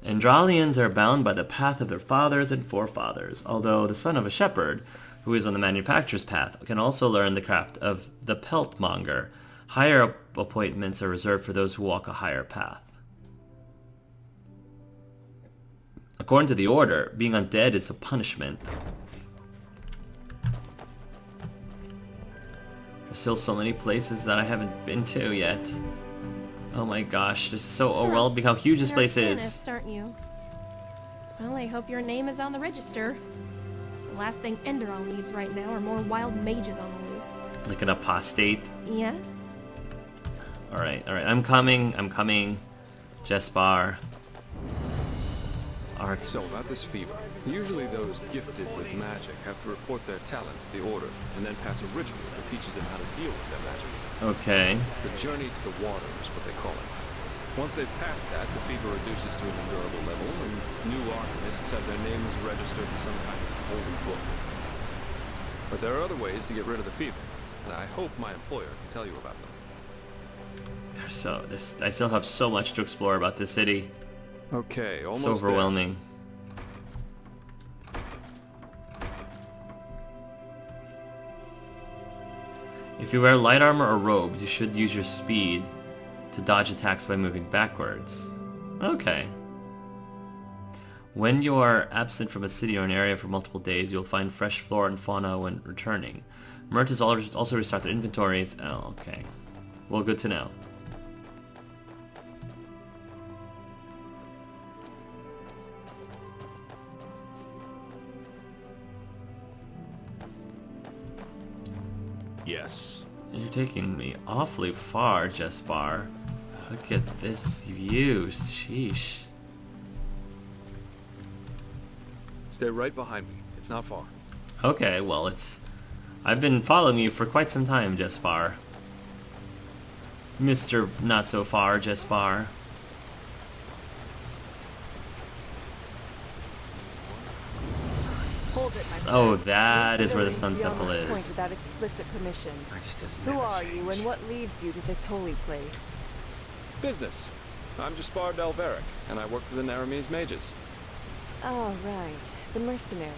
Andralians are bound by the path of their fathers and forefathers, although the son of a shepherd, who is on the manufacturer's path, can also learn the craft of the pelt monger. Higher appointments are reserved for those who walk a higher path. According to the Order, being undead is a punishment. There's still so many places that I haven't been to yet. Oh my gosh, this is so overwhelming how huge this place is. Aren't you? Well, I hope your name is on the register. The last thing Enderal needs right now are more wild mages on the loose. Like an apostate? Yes? Alright, I'm coming. Jespar. So about this fever. Usually those gifted with magic have to report their talent to the Order, and then pass a ritual that teaches them how to deal with their magic. Okay. The journey to the water is what they call it. Once they've passed that, the fever reduces to an endurable level, and new alchemists have their names registered in some kind of holy book. But there are other ways to get rid of the fever, and I hope my employer can tell you about them. I still have so much to explore about this city. Okay, almost so overwhelming. If you wear light armor or robes, you should use your speed to dodge attacks by moving backwards. Okay. When you are absent from a city or an area for multiple days, you'll find fresh flora and fauna when returning. Merchants also restart their inventories. Oh, okay. Well, good to know. Yes. You're taking me awfully far, Jespar. Look at this view. Sheesh. Stay right behind me. It's not far. Okay, well, I've been following you for quite some time, Jespar. Mr. Not So Far, Jespar. Oh, that is where the Sun Temple is. Without explicit permission. Who are you and what leads you to this holy place? Business. I'm Jespar Dal'Varek, and I work for the Naramese mages. Oh, right. The mercenary.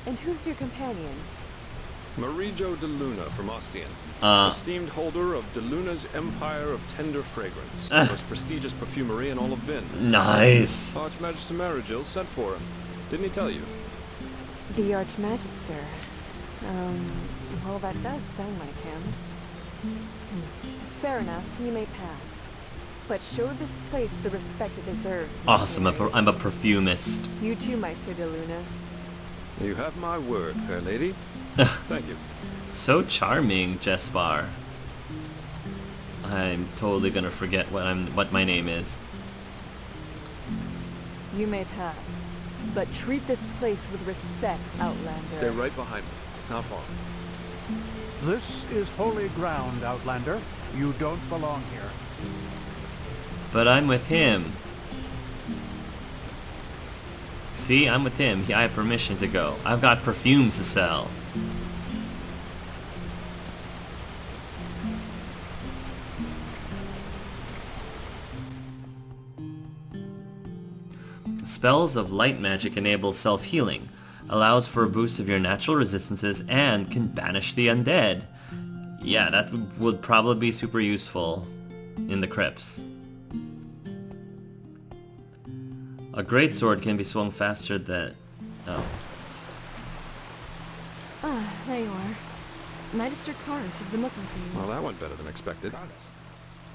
And who's your companion? Marijo de Luna from Ostian. Esteemed holder of de Luna's Empire of Tender Fragrance. The most prestigious perfumery in all of Vin. Nice. Archmagister Marigil sent for him. Didn't he tell you? The Archmagister. Well, that does sound like him. Fair enough, you may pass. But show this place the respect it deserves. Awesome, I'm a perfumist. You too, Meister de Luna. You have my word, fair lady. Thank you. So charming, Jespar. I'm totally gonna forget what my name is. You may pass. But treat this place with respect, Outlander. Stay right behind me. It's not far. This is holy ground, Outlander. You don't belong here. But I'm with him. See, I'm with him. I have permission to go. I've got perfumes to sell. Spells of light magic enable self-healing, allows for a boost of your natural resistances, and can banish the undead. Yeah, that would probably be super useful in the crypts. A great sword can be swung faster than... Oh. Ah, there you are. Magister Karis has been looking for you. Well, that went better than expected.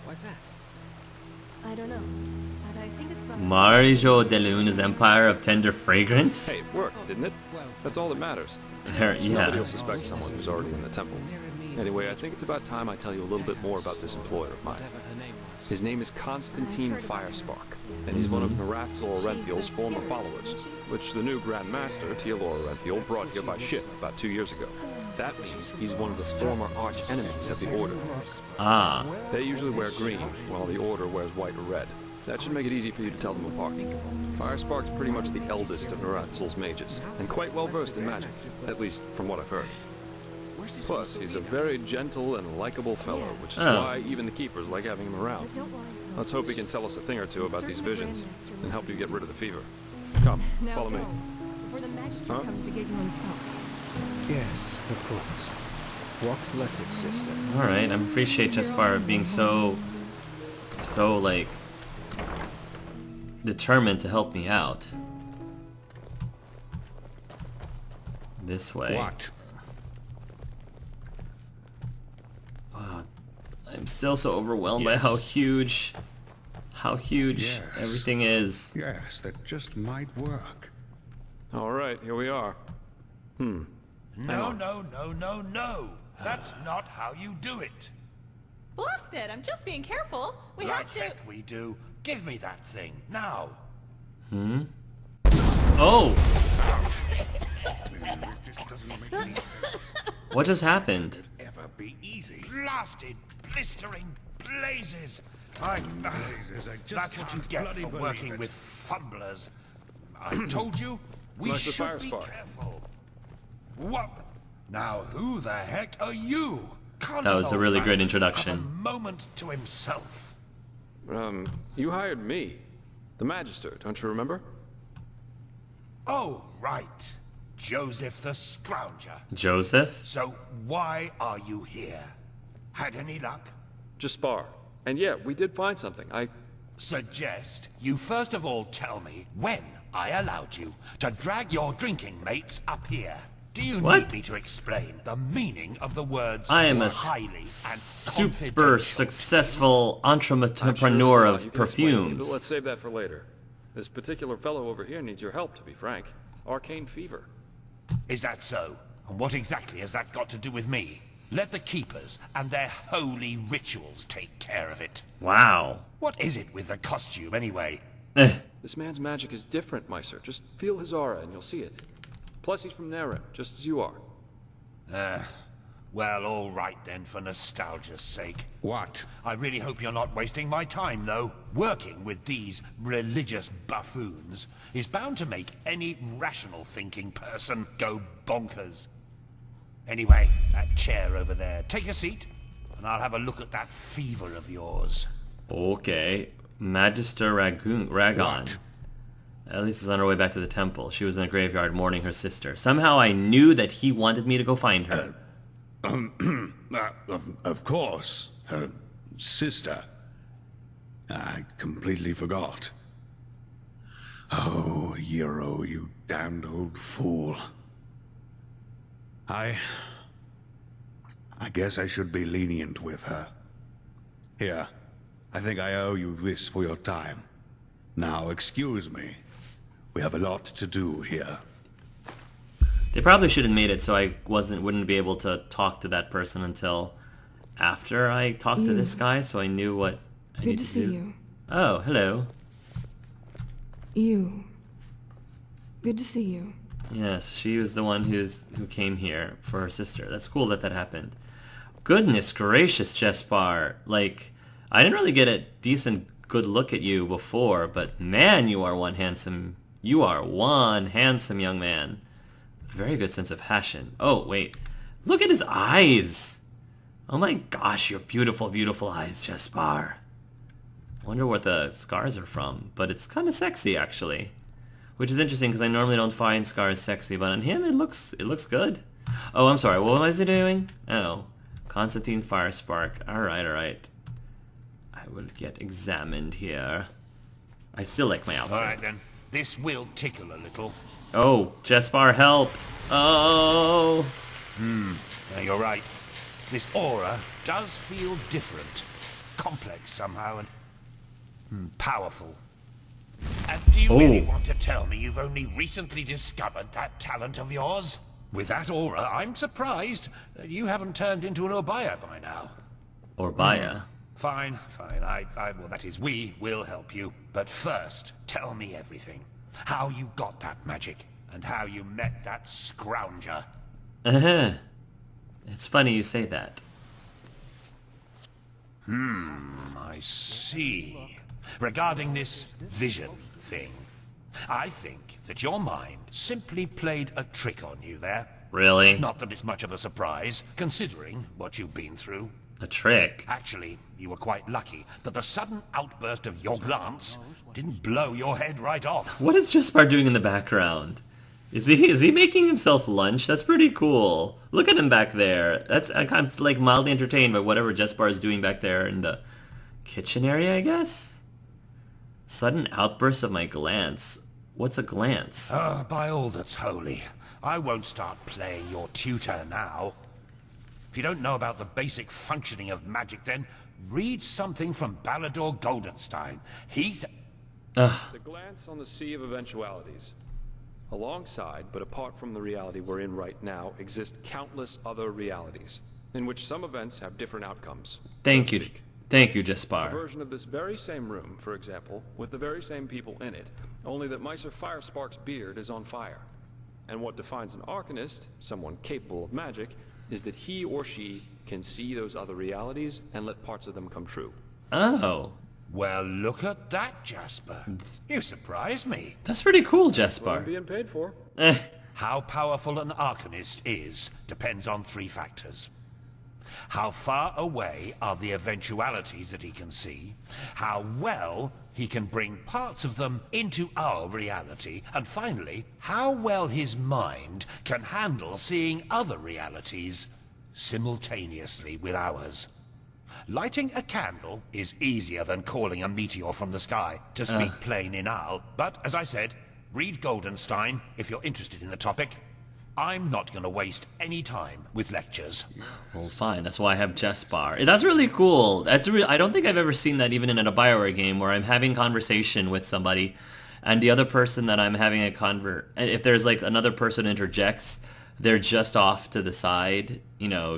Why's that? I don't know, but I think it's about... Marijo de Luna's Empire of Tender Fragrance? Hey, it worked, didn't it? That's all that matters. Yeah. Nobody will suspect someone who's already in the temple. Anyway, I think it's about time I tell you a little bit more about this employer of mine. His name is Constantine Firespark, and he's one of Narathzor Orenthiel's former followers, which the new Grand Master, Tealor Orenthiel, brought here by ship about 2 years ago. That means he's one of the former arch-enemies of the Order. Ah. They usually wear green, while the Order wears white or red. That should make it easy for you to tell them apart. Firespark's pretty much the eldest of Narathzor's mages, and quite well versed in magic, at least from what I've heard. Plus, he's a very gentle and likable fellow, which is Oh. why even the keepers like having him around. Let's hope he can tell us a thing or two about these visions and help you get rid of the fever. Come, Now follow me. go, before the Magister Huh? comes to get you himself. Yes, of course. Walk blessed, sister. Alright, I appreciate Jespar being so like determined to help me out. This way. What? Wow. I'm still so overwhelmed by Yes. how huge Yes. everything is. Yes, that just might work. All right, here we are. No, no, no, no, no. That's not how you do it. Blast it! I'm just being careful. We Like have to. heck we do. Give me that thing, now. Oh! This doesn't make any sense. What just happened? Ever be easy. Blasted, blistering blazes. Blazes, I just That's what you can't get bloody for believe working it. with fumblers. I told you, we Like the should be Firespark. careful. What? Now, who the heck are you? Can't That an was a old really man great have introduction. a moment to himself. You hired me. The Magister, don't you remember? Oh, right. Joseph the Scrounger. Joseph? So why are you here? Had any luck? Just spar. And yeah, we did find something. Suggest you first of all tell me when I allowed you to drag your drinking mates up here. Do you What? need me to explain the meaning of the words I am a highly and super confidential? successful I'm entrepreneur sure of you can explain to me, perfumes. but let's save that for later. This particular fellow over here needs your help, to be frank. Arcane fever. Is that so? And what exactly has that got to do with me? Let the keepers and their holy rituals take care of it. Wow. What is it with the costume anyway? This man's magic is different, Meister. Just feel his aura and you'll see it. Plus, he's from Naren, just as you are. Well, all right then, for nostalgia's sake. What? I really hope you're not wasting my time, though. Working with these religious buffoons is bound to make any rational thinking person go bonkers. Anyway, that chair over there. Take a seat, and I'll have a look at that fever of yours. Okay. Magister Ragon. What? Elise is on her way back to the temple. She was in a graveyard mourning her sister. Somehow I knew that he wanted me to go find her. Of course. Her sister. I completely forgot. Oh, Euro, you damned old fool. I guess I should be lenient with her. Here, I think I owe you this for your time. Now, excuse me. We have a lot to do here. They probably should have made it so I wouldn't be able to talk to that person until after I talked to this guy, so I knew what I Good needed to to see do. you. Oh, hello. You. Good to see you. Yes, she was the one who came here for her sister. That's cool that happened. Goodness gracious, Jespar. Like, I didn't really get a decent good look at you before, but man, you are one handsome young man. With a very good sense of passion. Oh, wait. Look at his eyes. Oh my gosh, your beautiful, beautiful eyes, Jespar. Wonder what the scars are from, but it's kind of sexy, actually. Which is interesting, because I normally don't find scars sexy, but on him, it looks good. Oh, I'm sorry, what was he doing? Oh, Constantine Firespark. Alright. I will get examined here. I still like my outfit. All right then, this will tickle a little. Oh, Jespar, help! Oh! Yeah, you're right. This aura does feel different. Complex somehow and powerful. And do you really want to tell me you've only recently discovered that talent of yours? With that aura, I'm surprised that you haven't turned into an Obaya by now. Orbaya. Fine. Well, that is, we will help you. But first, tell me everything. How you got that magic, and how you met that scrounger. It's funny you say that. I see. Regarding this vision thing, I think that your mind simply played a trick on you there. Really? Not that it's much of a surprise, considering what you've been through. A trick? Actually, you were quite lucky that the sudden outburst of your glance didn't blow your head right off. What is Jespar doing in the background? Is he making himself lunch? That's pretty cool. Look at him back there. I'm like mildly entertained by whatever Jespar is doing back there in the kitchen area, I guess? Sudden outburst of my glance. What's a glance? By all that's holy, I won't start playing your tutor now. If you don't know about the basic functioning of magic, then read something from Balador Goldenstein. The glance on the sea of eventualities. Alongside, but apart from the reality we're in right now, exist countless other realities, in which some events have different outcomes. Thank you. Thank you, A Jespar. version of this very same room, for example, with the very same people in it, only that Meister Firespark's beard is on fire. And what defines an Arcanist, someone capable of magic, is that he or she can see those other realities and let parts of them come true. Oh. Well, look at that, Jasper. You surprised me. That's pretty cool, What I'm Jespar. being paid for. How powerful an Arcanist is depends on 3 factors. How far away are the eventualities that he can see, how well he can bring parts of them into our reality, and finally, how well his mind can handle seeing other realities simultaneously with ours. Lighting a candle is easier than calling a meteor from the sky, to speak plain inal. But, as I said, read Goldenstein if you're interested in the topic. I'm not going to waste any time with lectures. Well, fine. That's why I have Jespar. That's really cool. I don't think I've ever seen that even in a BioWare game where I'm having conversation with somebody, and the other person that I'm having if there's like another person interjects, they're just off to the side,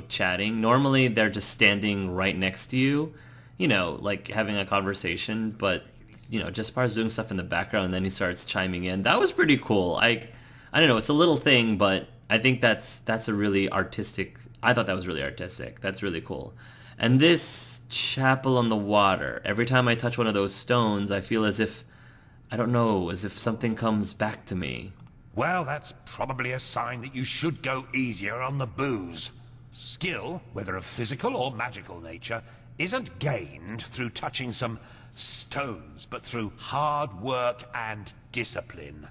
chatting. Normally they're just standing right next to you, like having a conversation. But Jespar's doing stuff in the background, and then he starts chiming in. That was pretty cool. I don't know, it's a little thing, but I think that's a really artistic... I thought that was really artistic. That's really cool. And this chapel on the water, every time I touch one of those stones, I feel as if something comes back to me. Well, that's probably a sign that you should go easier on the booze. Skill, whether of physical or magical nature, isn't gained through touching some stones, but through hard work and discipline.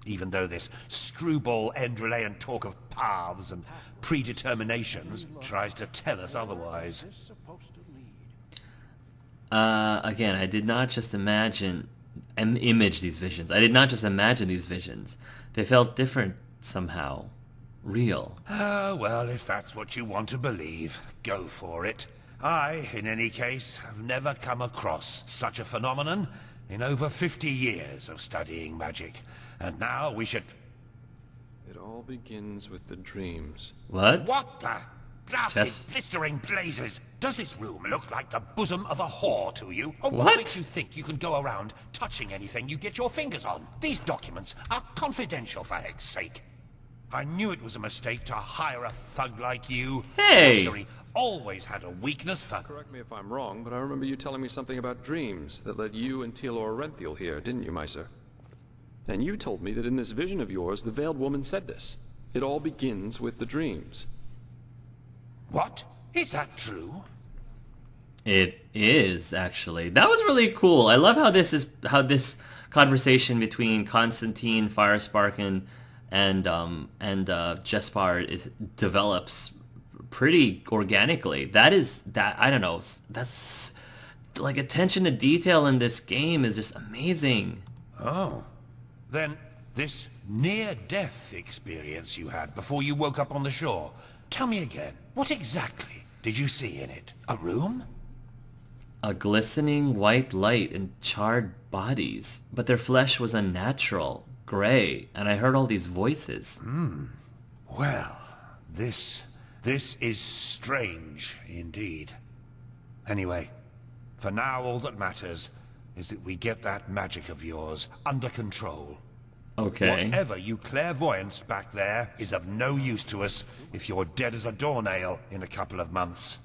Even though this screwball Enderalian talk of paths and predeterminations tries to tell us otherwise. Again, I did not just image these visions. I did not just imagine these visions. They felt different somehow. Real. Well, if that's what you want to believe, go for it. I, in any case, have never come across such a phenomenon in over 50 years of studying magic. And now we should... It all begins with the dreams. What? What the blasted blistering blazes? Does this room look like the bosom of a whore to you? Or what makes you think you can go around touching anything you get your fingers on? These documents are confidential, for heck's sake. I knew it was a mistake to hire a thug like you. Hey! Sorcery always had a weakness for... Correct me if I'm wrong, but I remember you telling me something about dreams that led you and Tealor Renthiel here, didn't you, Meiser? And you told me that in this vision of yours, the Veiled Woman said this. It all begins with the dreams. What? Is that true? It is, actually. That was really cool. I love how this conversation between Constantine, Firespark, and Jespar develops pretty organically. I don't know, that's like attention to detail in this game is just amazing. Oh. Then, this near-death experience you had before you woke up on the shore, tell me again, what exactly did you see in it? A room? A glistening white light and charred bodies, but their flesh was unnatural, gray, and I heard all these voices. Well, this is strange indeed. Anyway, for now all that matters is that we get that magic of yours under control. Okay. Whatever you clairvoyanced back there is of no use to us if you're dead as a doornail in a couple of months.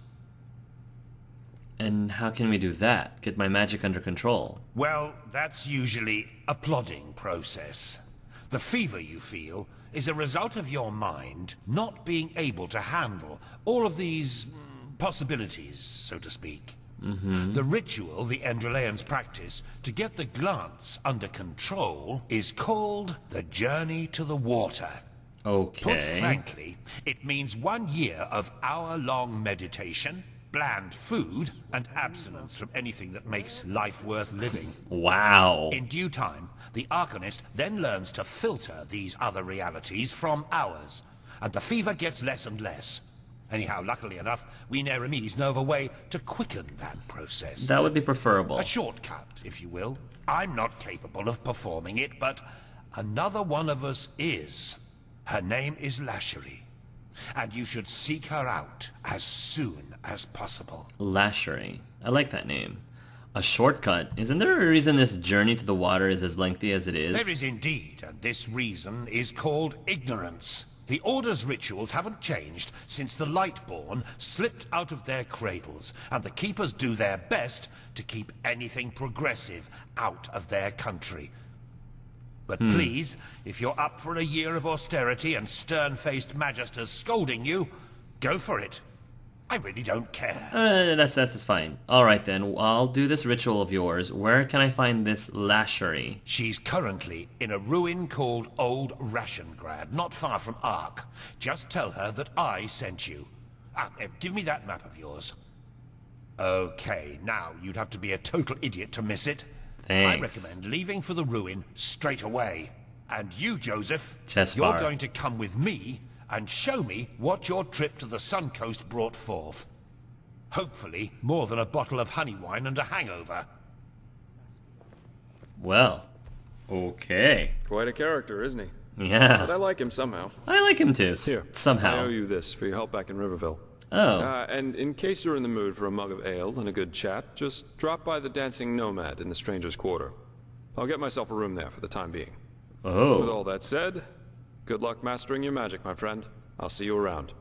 And how can we do that? Get my magic under control? Well, that's usually a plodding process. The fever you feel is a result of your mind not being able to handle all of these possibilities, so to speak. The ritual the Enderalians practice to get the glance under control is called the Journey to the Water. Okay. Put frankly, it means 1 year of hour-long meditation, bland food, and abstinence from anything that makes life worth living. Wow. In due time, the Arcanist then learns to filter these other realities from ours, and the fever gets less and less. Anyhow, luckily enough, we Neremes know of a way to quicken that process. That would be preferable. A shortcut, if you will. I'm not capable of performing it, but another one of us is. Her name is Lashery, and you should seek her out as soon as possible. Lashery. I like that name. A shortcut. Isn't there a reason this journey to the water is as lengthy as it is? There is indeed, and this reason is called ignorance. The Order's rituals haven't changed since the Lightborn slipped out of their cradles, and the Keepers do their best to keep anything progressive out of their country. But please, if you're up for a year of austerity and stern-faced magisters scolding you, go for it. I really don't care. That's fine. Alright then, I'll do this ritual of yours. Where can I find this Lashery? She's currently in a ruin called Old Rationgrad, not far from Ark. Just tell her that I sent you. Give me that map of yours. Okay, now you'd have to be a total idiot to miss it. Thanks. I recommend leaving for the ruin straight away. And you, Joseph, Chespar. you're going to come with me and show me what your trip to the Sun Coast brought forth. Hopefully, more than a bottle of honey wine and a hangover. Well, okay. Quite a character, isn't he? Yeah. But I like him somehow. I like him too, Here, somehow. I owe you this for your help back in Riverville. Oh. And in case you're in the mood for a mug of ale and a good chat, just drop by the Dancing Nomad in the Stranger's Quarter. I'll get myself a room there for the time being. Oh. With all that said, good luck mastering your magic, my friend. I'll see you around.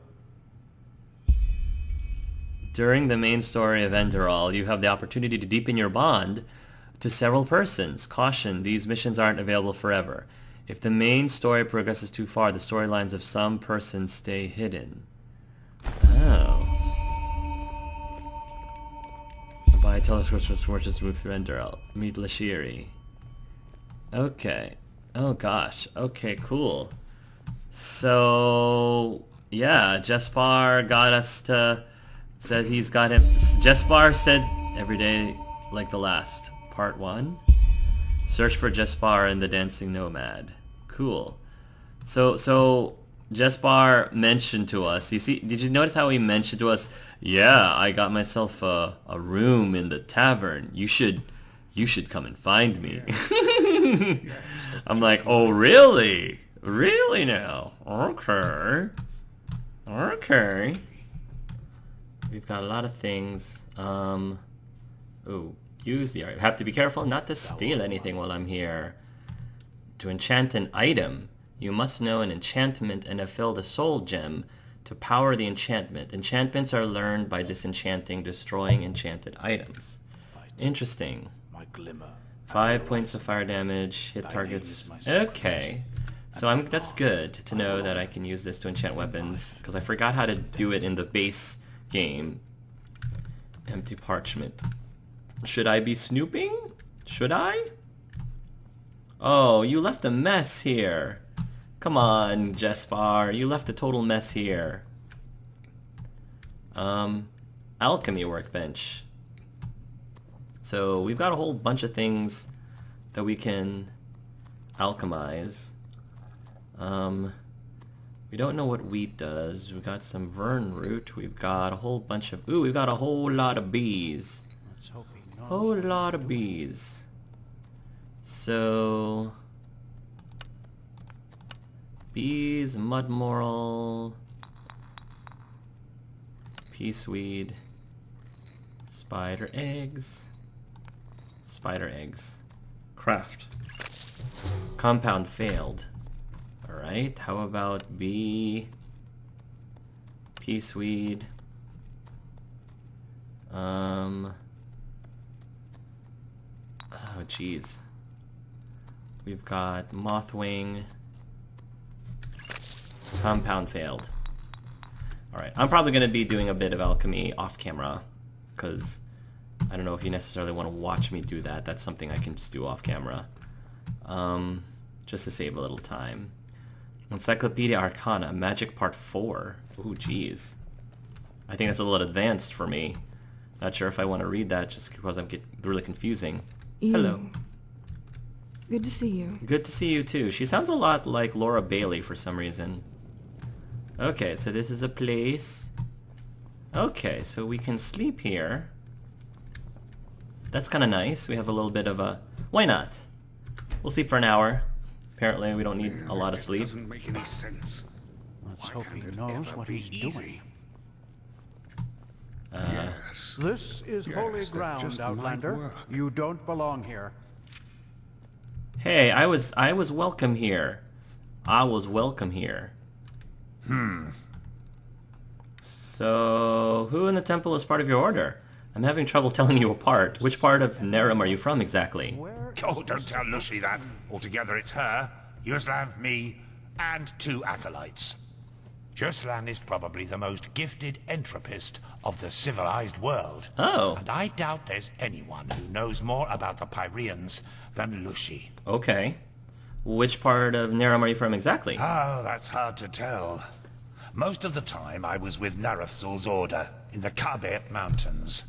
During the main story of Enderal, you have the opportunity to deepen your bond to several persons. Caution, these missions aren't available forever. If the main story progresses too far, the storylines of some persons stay hidden. Oh. By telescope just move through Enderal. Meet Lashery. Okay. Oh gosh. Okay, cool. So yeah, Jespar got us to said he's got him. Jespar said every day like the last. Part 1. Search for Jespar and the Dancing Nomad. Cool. So Jespar mentioned to us. Did you notice how he mentioned to us? Yeah, I got myself a room in the tavern. You should come and find me. I'm like, oh really? Really now? Okay. Okay. We've got a lot of things. Ooh, use the art. Have to be careful not to steal anything while I'm here. To enchant an item, you must know an enchantment and have filled a soul gem to power the enchantment. Enchantments are learned by disenchanting, destroying enchanted items. Interesting. 5 points of fire damage, hit targets. Okay. So that's good to know that I can use this to enchant weapons, because I forgot how to do it in the base game. Empty parchment. Should I be snooping? Should I? Oh, you left a mess here. Come on, Jespar. You left a total mess here. Alchemy workbench. So we've got a whole bunch of things that we can alchemize. We don't know what wheat does. We've got some vern root. We've got a whole bunch of... Ooh, we've got a whole lot of bees. Whole lot of bees. So... bees, mud moral, peaceweed, spider eggs, craft. Compound failed. Alright, how about bee, peaceweed, oh jeez. We've got mothwing, Compound failed. Alright, I'm probably going to be doing a bit of alchemy off camera, because I don't know if you necessarily want to watch me do that. That's something I can just do off camera. Just to save a little time. Encyclopedia Arcana, Magic Part 4. Ooh, jeez. I think that's a little advanced for me. Not sure if I want to read that just because I'm getting really confusing. Hello. Good to see you. Good to see you too. She sounds a lot like Laura Bailey for some reason. Okay, so this is a place. Okay, so we can sleep here. That's kind of nice. We have a little bit of a... Why not? We'll sleep for an hour. Apparently we don't need a lot of sleep. Doesn't make any sense. Let's hope he knows what he's doing. Yes. This is Yes, holy that ground, just might Outlander. work. You don't belong here. Hey, I was welcome here. I was welcome here. So, who in the temple is part of your order? I'm having trouble telling you apart. Which part of Nerim are you from exactly? Oh, don't tell Lucy that. Altogether it's her, Yuslan, me, and 2 acolytes. Yuslan is probably the most gifted entropist of the civilized world. Oh. And I doubt there's anyone who knows more about the Pyreans than Lucy. Okay. Which part of Nerim are you from exactly? Oh, that's hard to tell. Most of the time I was with Narethzul's order in the Kabet Mountains.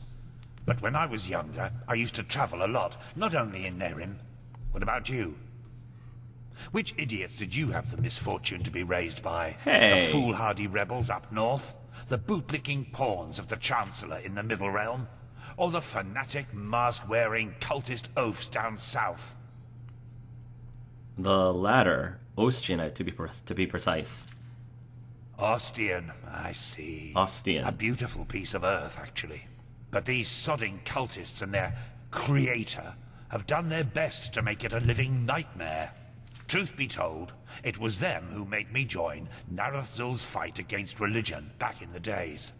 But when I was younger, I used to travel a lot, not only in Nerim. What about you? Which idiots did you have the misfortune to be raised by? Hey. The foolhardy rebels up north? The bootlicking pawns of the Chancellor in the Middle Realm? Or the fanatic, mask-wearing cultist oafs down south? The latter. Ostian, to be precise. Ostian, I see. Ostian. A beautiful piece of earth, actually. But these sodding cultists and their creator have done their best to make it a living nightmare. Truth be told, it was them who made me join Narethzul's fight against religion back in the days.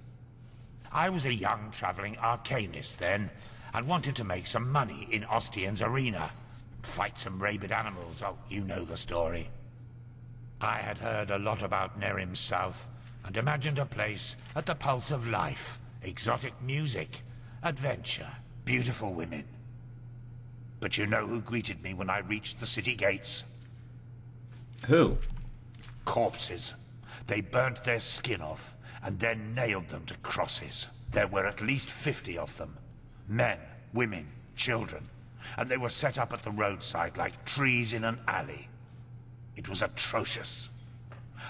I was a young traveling arcanist then, and wanted to make some money in Ostian's arena. Fight some rabid animals, oh, you know the story. I had heard a lot about Nerim's south, and imagined a place at the pulse of life. Exotic music, adventure, beautiful women. But you know who greeted me when I reached the city gates? Who? Corpses. They burnt their skin off, and then nailed them to crosses. There were at least 50 of them. Men, women, children. And they were set up at the roadside like trees in an alley. It was atrocious.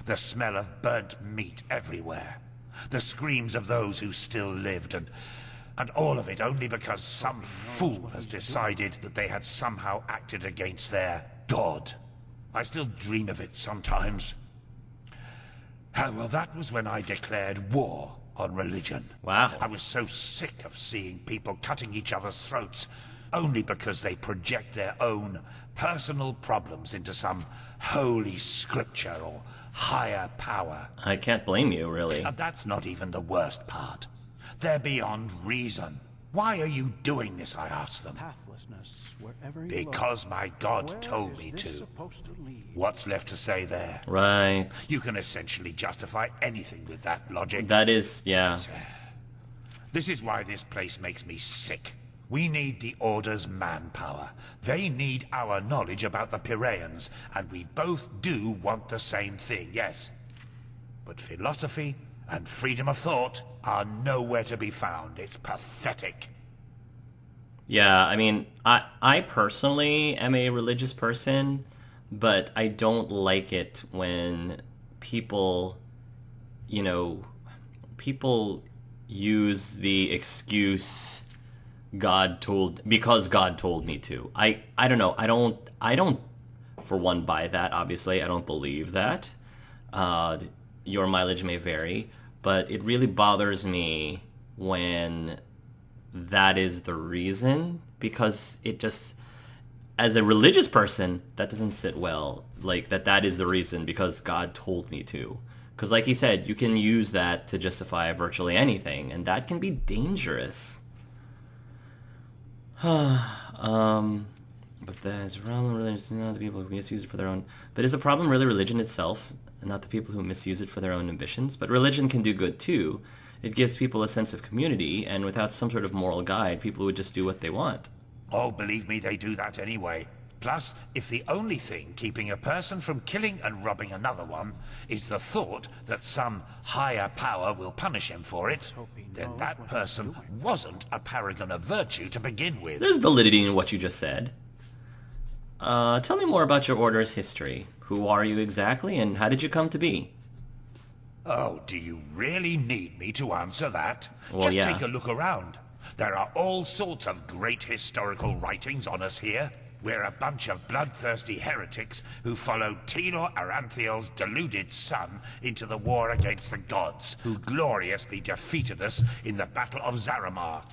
The smell of burnt meat everywhere. The screams of those who still lived, and all of it only because some fool has decided that they had somehow acted against their god. I still dream of it sometimes. Well, that was when I declared war on religion. Wow. I was so sick of seeing people cutting each other's throats only because they project their own personal problems into some holy scripture or higher power. I can't blame you, really. And that's not even the worst part. They're beyond reason. Why are you doing this, I ask them. Pathlessness wherever you Because look. my god Where told is me this to. supposed to lead? What's left to say there? Right. You can essentially justify anything with that logic. That is, yeah. This is why this place makes me sick. We need the Order's manpower. They need our knowledge about the Pyreans, and we both do want the same thing, yes. But philosophy and freedom of thought are nowhere to be found. It's pathetic. Yeah, I mean, I personally am a religious person, but I don't like it when people, people use the excuse because God told me to. I don't know. I don't for one buy that, obviously. I don't believe that. Your mileage may vary, but it really bothers me when that is the reason, because it just, as a religious person, that doesn't sit well. Like, that is the reason because God told me to. Because like he said, you can use that to justify virtually anything, and that can be dangerous. But there's problem religion, not the people who misuse it for their own. But is the problem really religion itself, and not the people who misuse it for their own ambitions? But religion can do good too. It gives people a sense of community, and without some sort of moral guide, people would just do what they want. Oh, believe me, they do that anyway. Plus, if the only thing keeping a person from killing and robbing another one is the thought that some higher power will punish him for it, then that person wasn't a paragon of virtue to begin with. There's validity in what you just said. Tell me more about your order's history. Who are you exactly, and how did you come to be? Oh, do you really need me to answer that? Well, Just yeah. take a look around. There are all sorts of great historical writings on us here. We're a bunch of bloodthirsty heretics who followed Tenor Aranthiel's deluded son into the war against the gods, who gloriously defeated us in the Battle of Zaramar.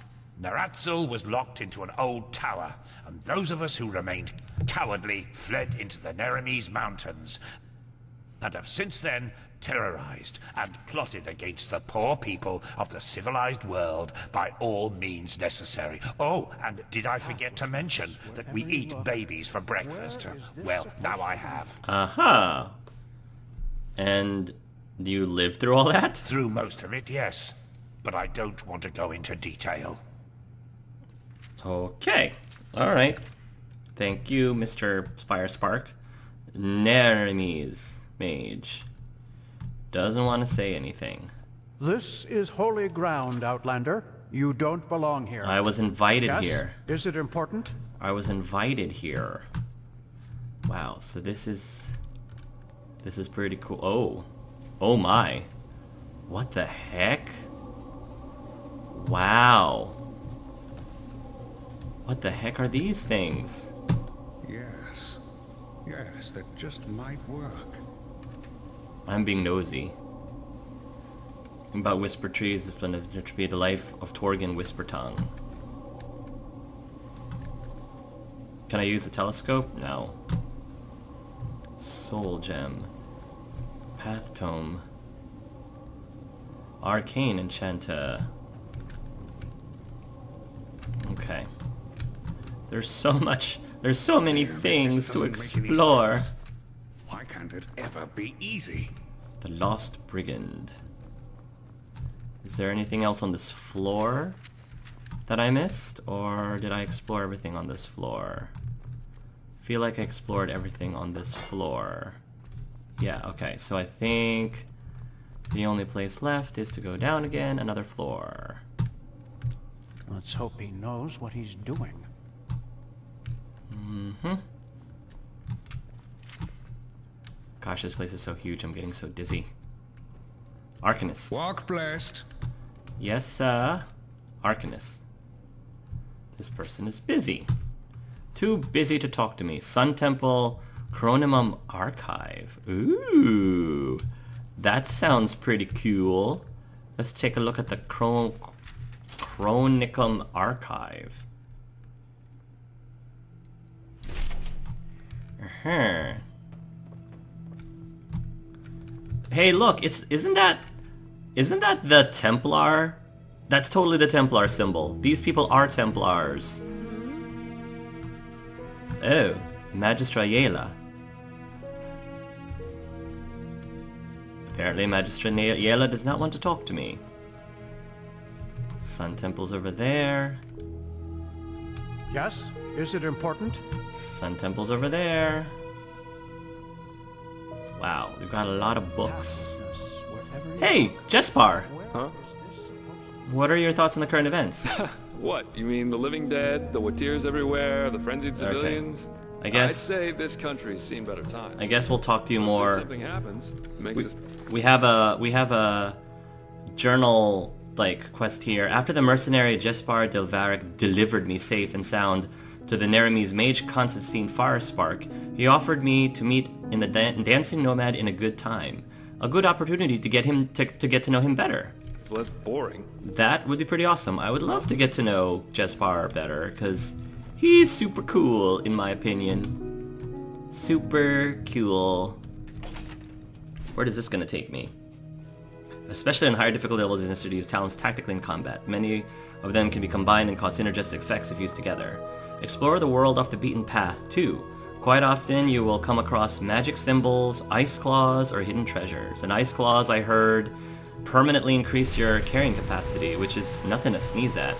Naratzul was locked into an old tower, and those of us who remained cowardly fled into the Neremes Mountains, and have since then terrorized and plotted against the poor people of the civilized world by all means necessary. Oh, and did I forget to mention that we eat babies for breakfast? Well, now I have. Uh-huh. And do you live through all that? Through most of it, yes. But I don't want to go into detail. Okay. Alright. Thank you, Mr. Firespark. Neremes Mage. Doesn't want to say anything. This is holy ground, Outlander. You don't belong here. I was invited Yes? here. Is it important? I was invited here. Wow, so this is pretty cool. Oh. Oh my. What the heck? Wow. What the heck are these things? Yes. Yes, that just might work. I'm being nosy. About Whisper Trees, this one to be the life of Torgan Whispertongue. Can I use the telescope? No. Soul Gem. Path Tome. Arcane Enchanta. Okay. There's so many things to explore. Why can't it ever be easy? The Lost Brigand. Is there anything else on this floor that I missed? Or did I explore everything on this floor? I feel like I explored everything on this floor. Yeah, okay, so I think the only place left is to go down again, another floor. Let's hope he knows what he's doing. Mm-hmm. Gosh, this place is so huge, I'm getting so dizzy. Arcanist. Walk blessed. Yes, sir. Arcanist. This person is busy. Too busy to talk to me. Sun Temple Chronimum Archive. Ooh. That sounds pretty cool. Let's take a look at the Chronicum Archive. Uh-huh. Hey, look, isn't that the Templar? That's totally the Templar symbol. These people are Templars. Oh, Magistra Yela. Apparently Magistra Yela does not want to talk to me. Sun Temple's over there. Yes? Is it important? Sun Temple's over there. Wow, we've got a lot of books. Hey, Jespar! Huh? What are your thoughts on the current events? What? You mean the living dead, the Watirs everywhere, the frenzied civilians? I guess- I'd say this country's seen better times. I guess we'll talk to you If more. something happens, it makes this... We have a journal quest here. After the mercenary Jespar Dal'Varek delivered me safe and sound to the Neremes mage Constantine Firespark, he offered me to meet in the dancing nomad in a good time. A good opportunity to get him to get to know him better. It's less boring. That would be pretty awesome. I would love to get to know Jespar better, because he's super cool, in my opinion. Super cool. Where is this going to take me? Especially on higher difficulty levels, it's necessary to use talents tactically in combat. Many of them can be combined and cause synergistic effects if used together. Explore the world off the beaten path, too. Quite often you will come across magic symbols, ice claws, or hidden treasures. And ice claws, I heard, permanently increase your carrying capacity, which is nothing to sneeze at.